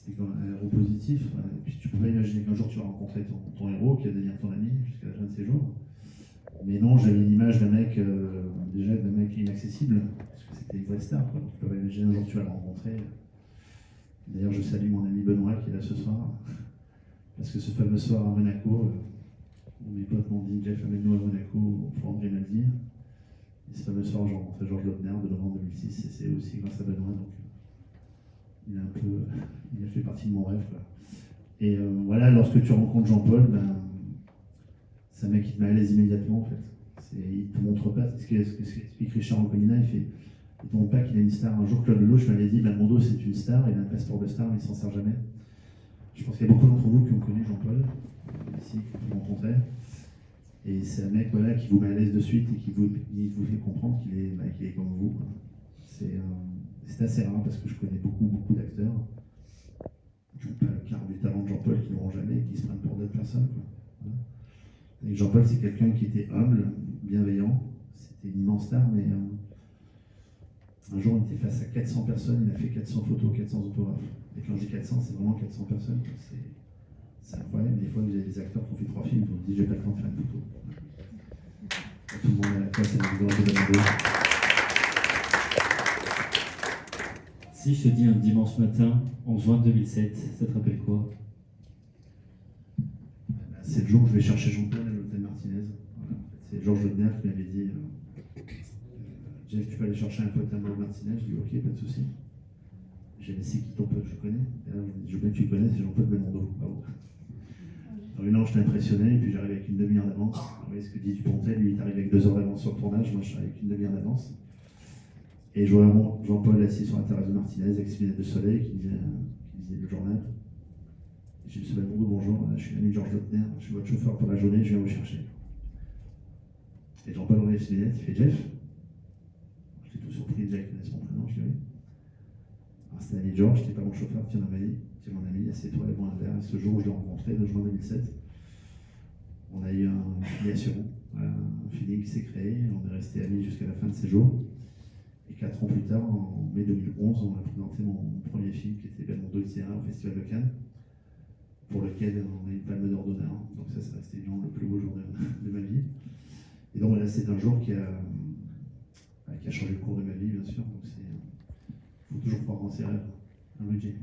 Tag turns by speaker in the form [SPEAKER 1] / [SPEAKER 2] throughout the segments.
[SPEAKER 1] c'était quand même un héros positif. Et puis tu pouvais imaginer qu'un jour tu vas rencontrer ton héros qui va devenir ton ami jusqu'à la fin de ses jours. Mais non, j'avais une image d'un mec, déjà d'un mec inaccessible, parce que c'était une vraie star. Quoi. Donc tu peux imaginer un jour tu vas le rencontrer. D'ailleurs, je salue mon ami Benoît qui est là ce soir, parce que ce fameux soir à Monaco, où mes potes m'ont dit Jeff, amène-nous à Monaco au Forum Grimaldi. Et ce fameux soir, j'ai rencontré Georges Lautner de novembre 2006, et c'est aussi grâce à Benoît. Donc, il a fait partie de mon rêve. Quoi. Et voilà, lorsque tu rencontres Jean-Paul, c'est un mec qui te met à l'aise immédiatement en fait. Il te montre pas, c'est ce qu'explique Richard Anconina, il te montre pas qu'il est une star. Un jour, Claude Lelouch m'avait dit, Belmondo c'est une star, il a un passeport de star, mais il s'en sert jamais. Je pense qu'il y a beaucoup d'entre vous qui ont connu Jean-Paul, ici, qui vous rencontrez. Et c'est un mec voilà, qui vous met à l'aise de suite et qui vous fait comprendre qu'il est comme vous. C'est assez rare parce que je connais beaucoup d'acteurs qui n'ont pas le quart du talent de Jean-Paul, qui n'auront jamais et qui se prennent pour d'autres personnes. Quoi. Voilà. Et Jean-Paul, c'est quelqu'un qui était humble, bienveillant. C'était une immense star, mais un jour, il était face à 400 personnes, il a fait 400 photos, 400 autographes. Et quand je dis 400, c'est vraiment 400 personnes. C'est incroyable. Des fois, vous avez des acteurs qui ont fait 3 films, vous vous dites, j'ai pas le temps de faire une photo. Tout le monde à la classe et la gorge de Belmondo.
[SPEAKER 2] Si je te dis un dimanche matin, en juin 2007, ça te rappelle quoi?
[SPEAKER 1] C'est le jour où je vais chercher Jean-Paul à l'hôtel Martinez. Voilà. C'est Georges Lautner qui m'avait dit Jeff, tu peux aller chercher un pote à moi au Martinez. Je dis ok, pas de souci. J'ai dit c'est qui ton pote? Je connais. Et là, je dis tu le connais, c'est Jean-Paul Belmondo. Bravo. Alors là, j'étais impressionné, et puis j'arrive avec une demi-heure d'avance. Vous voyez ce que dit Dupontel, lui il arrive avec 2 heures d'avance sur le tournage, moi je suis avec une demi-heure d'avance. Et je vois Jean-Paul assis sur la terrasse de Martinez avec ses lunettes de soleil qui disait le journal. J'ai dit, Belmondo, bonjour, je suis l'ami de Georges Lautner, je suis votre chauffeur pour la journée, je viens vous chercher. Et Jean-Paul enlève ses lunettes, il fait Jeff. J'étais tout surpris, déjà qu'il connaisse mon prénom, je dis oui. Alors c'était l'ami de Georges, qui n'était pas mon chauffeur, tiens mon ami, assieds-toi et bois un verre. Et ce jour où je l'ai rencontré, le juin 2007, on a eu une filiation, un feeling qui s'est créé, on est resté amis jusqu'à la fin de ses jours. Et 4 ans plus tard, en mai 2011, on a présenté mon premier film qui était Belmondo Itinéraire au Festival de Cannes, pour lequel on a eu une palme d'or d'honneur. Donc ça resté évidemment le plus beau jour de ma vie. Et donc voilà, c'est un jour qui a changé le cours de ma vie, bien sûr. Donc il faut toujours croire en ses rêves. Un budget.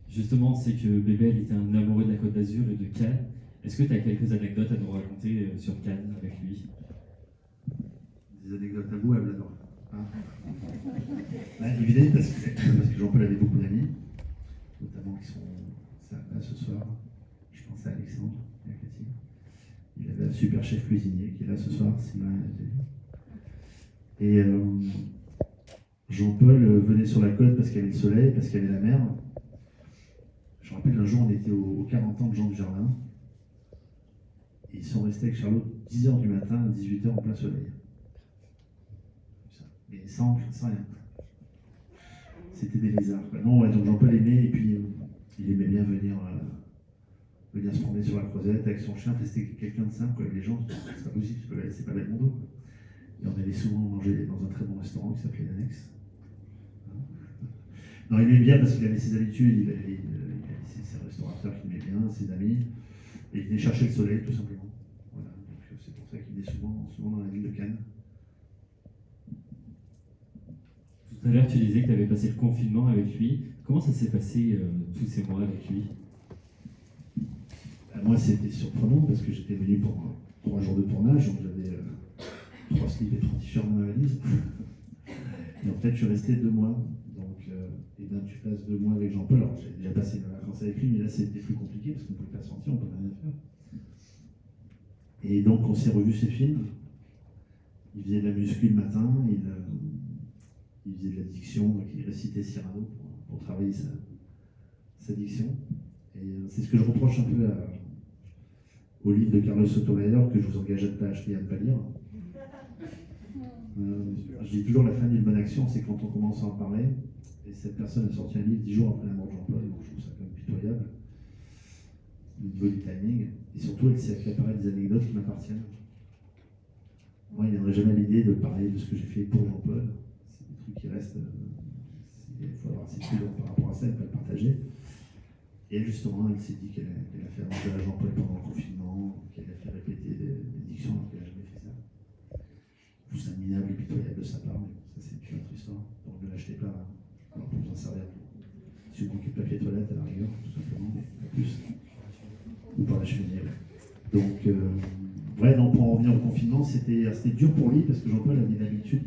[SPEAKER 2] Justement, c'est que Bébel était un amoureux de la Côte d'Azur et de Cannes. Est-ce que tu as quelques anecdotes à nous raconter sur Cannes avec lui?
[SPEAKER 1] Des anecdotes avouables alors. Évidemment, parce que Jean-Paul avait beaucoup d'amis, notamment qui sont là ce soir. Je pense à Alexandre et à Cathy. Il avait un super chef cuisinier qui est là ce soir, Sylvain. Et Jean-Paul venait sur la côte parce qu'il y avait le soleil, parce qu'il y avait la mer. Je me rappelle un jour, on était aux 40 ans de Jean Dujardin. Et ils sont restés avec Charlotte 10h du matin à 18h en plein soleil. Mais sans rien. C'était des lézards. Quoi. Non, ouais, donc Jean-Paul aimait, et puis il aimait bien venir se promener sur la Creusette avec son chien. C'était quelqu'un de simple, quoi. Les gens, c'est pas possible, c'est pas Belmondo. Et on allait souvent manger dans un très bon restaurant qui s'appelait l'Annexe. Non, il aimait bien parce qu'il avait ses habitudes, il avait ses restaurateurs qu'il aimait bien, ses amis, et il venait chercher le soleil tout simplement. Voilà, donc c'est pour ça qu'il est souvent dans la ville de Cannes.
[SPEAKER 2] Tout à l'heure, tu disais que tu avais passé le confinement avec lui. Comment ça s'est passé tous ces mois avec lui?
[SPEAKER 1] Moi, c'était surprenant parce que j'étais venu pour 3 jours de tournage, donc j'avais 3 slips et 3 t-shirts dans ma valise. Et en fait, je suis resté 2 mois. Donc, tu passes 2 mois avec Jean-Paul. Alors, j'ai déjà passé la vacances avec lui, mais là, c'était plus compliqué parce qu'on ne pouvait pas sortir, on ne pouvait rien faire. Et donc, on s'est revu ses films. Il faisait de la muscu le matin, il faisait de la diction, donc il récitait Cyrano pour travailler sa diction. Et c'est ce que je reproche un peu au livre de Carlos Sotomayor, que je vous engage à ne pas acheter et à ne pas lire. Je dis toujours la fin d'une bonne action, c'est quand on commence à en parler. Et cette personne a sorti un livre 10 jours après la mort de Jean-Paul, donc je trouve ça quand même pitoyable, au niveau du timing. Et surtout, elle s'est accaparée des anecdotes qui m'appartiennent. Moi, il ne viendrait jamais à l'idée de parler de ce que j'ai fait pour Jean-Paul. C'est des trucs qui restent. Il faut avoir assez de prudence par rapport à ça, et Et elle, justement, elle s'est dit qu'elle a fait avancer à Jean-Paul pendant le confinement, qu'elle a fait répéter des dictions alors qu'elle n'a jamais fait ça. Je trouve ça minable et pitoyable de sa part, mais ça c'est une autre histoire. Donc ne l'achetez pas, alors pour vous en servir. Si vous manquez de papier toilette à la rigueur, tout simplement, mais pas plus. Ou par la cheminée. Donc, ouais, donc pour en revenir au confinement, c'était dur pour lui parce que Jean-Paul avait l'habitude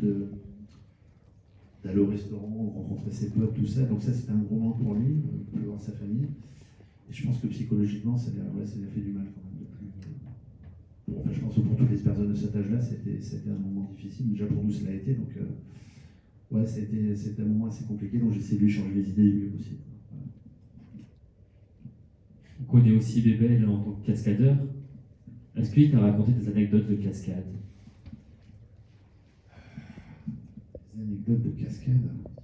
[SPEAKER 1] d'aller au restaurant, rencontrer ses potes, tout ça. Donc ça, c'était un gros manque pour lui, de voir sa famille. Et je pense que psychologiquement, ça lui a fait du mal quand même. Enfin, je pense que pour toutes les personnes de cet âge-là, c'était un moment difficile. Déjà pour nous, ça l'a été. Donc, ouais, c'était un moment assez compliqué. Donc j'ai essayé de lui changer les idées du mieux possible. Voilà.
[SPEAKER 2] On connaît aussi Bébel en tant que cascadeur. Est-ce qu'il t'a raconté des anecdotes de cascade?
[SPEAKER 1] Des anecdotes de cascade?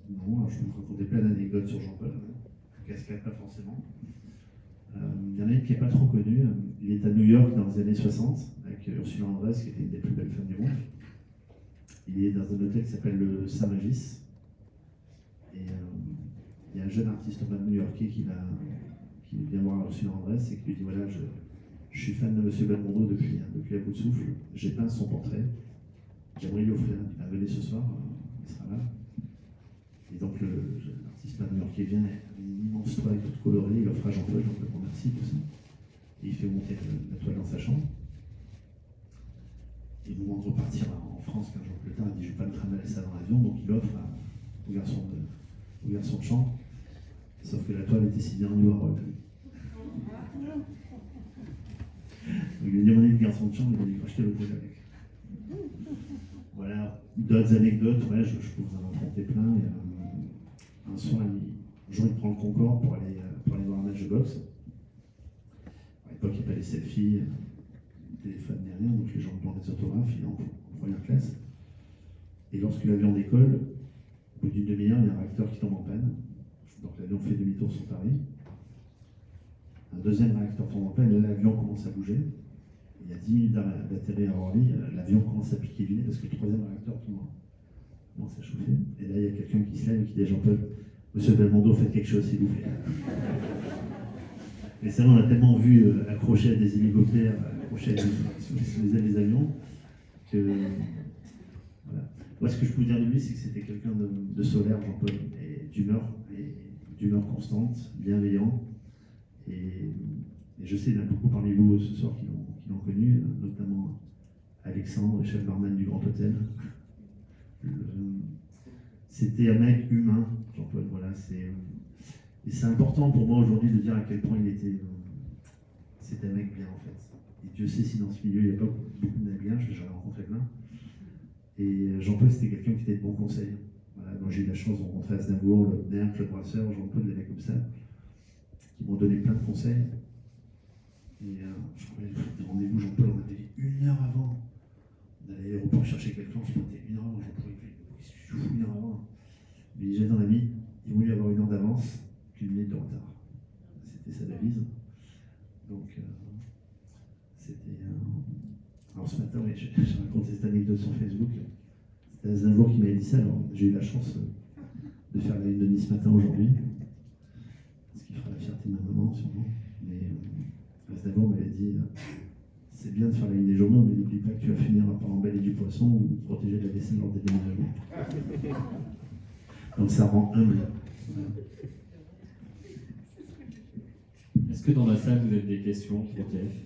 [SPEAKER 1] Non, alors je peux me raconter plein d'anecdotes sur Jean-Paul. Cascade, pas forcément. Il y en a une qui n'est pas trop connue. Il est à New York dans les années 60 avec Ursula Andress, qui était une des plus belles femmes du monde. Il est dans un hôtel qui s'appelle le Saint-Magis. Et il y a un jeune artiste new-yorkais qui vient voir Ursula Andress et qui lui dit voilà, je suis fan de Monsieur Belmondo depuis à bout de souffle. J'ai peint son portrait. J'aimerais lui offrir. Il va venir ce soir, il sera là. Et donc l'artiste new-yorkais vient avec une immense toile toute colorée, il offre à Jean-Paul, Jean-Paul remercie tout ça. Et il fait monter la toile dans sa chambre. Et au moment de repartir en France, 15 jours plus tard, il dit je ne vais pas me trimballer ça dans l'avion, donc il offre au garçon de chambre. Sauf que la toile était signée en New York. Il lui a demandé le garçon de chambre, il lui a acheté l'hôtel avec. Voilà, d'autres anecdotes, ouais, je peux vous en raconter plein. Un soir, il prend le Concorde pour aller voir un match de boxe. À l'époque, il n'y a pas les selfies, téléphone ni rien, donc les gens demandent des autographes, il est en première classe. Et lorsque l'avion décolle, au bout d'une demi-heure, il y a un réacteur qui tombe en panne. Donc l'avion fait demi-tour sur Paris. Un deuxième réacteur tombe en panne, et là l'avion commence à bouger. Il y a 10 minutes d'atterrir à Orly, l'avion commence à piquer du nez parce que le troisième réacteur commence à chauffer. Et là, il y a quelqu'un qui se lève et qui dit à Jean-Paul, Monsieur Belmondo, faites quelque chose, s'il vous plaît. Et ça, on a tellement vu accrocher à des hélicoptères, accrocher sur les ailes des avions, que voilà. Moi, ce que je peux vous dire de lui, c'est que c'était quelqu'un de solaire, Jean-Paul, et d'humeur constante, bienveillant. Et je sais, il y en a beaucoup parmi vous ce soir qui l'ont connu, notamment Alexandre, chef barman du Grand Hôtel. C'était un mec humain, Jean-Paul, voilà. Et c'est important pour moi aujourd'hui de dire à quel point c'était un mec bien en fait. Et Dieu sait si dans ce milieu il n'y a pas beaucoup de mecs bien, j'en ai rencontré plein. Et Jean-Paul c'était quelqu'un qui était de bons conseils. Voilà, moi j'ai eu la chance de rencontrer Aznavour, Laudner, Claude Brasseur, Jean-Paul, des mecs comme ça, qui m'ont donné plein de conseils. Et je crois que le rendez-vous, Jean-Paul, on avait 1 heure avant. On allait à l'aéroport chercher quelqu'un, on se pointait 1 heure avant, Jean-Paul, qu'est-ce que tu fous 1 heure avant? Mais j'ai dans la vie, il voulait avoir 1 heure d'avance, puis 1 minute de retard. C'était sa devise. Donc, c'était. Alors ce matin, j'ai raconté cette anecdote sur Facebook. C'était Aznavour qui m'avait dit ça, alors j'ai eu la chance de faire la une de Nice ce matin aujourd'hui. Ce qui fera la fierté de ma maman, sûrement. Mais Aznavour m'avait dit c'est bien de faire la une des journaux, mais n'oublie pas que tu vas finir par emballer du poisson ou protéger de la vaisselle lors des déménagements. Donc ça rend humble. Voilà.
[SPEAKER 2] Est-ce que dans la salle, vous avez des questions pour TF?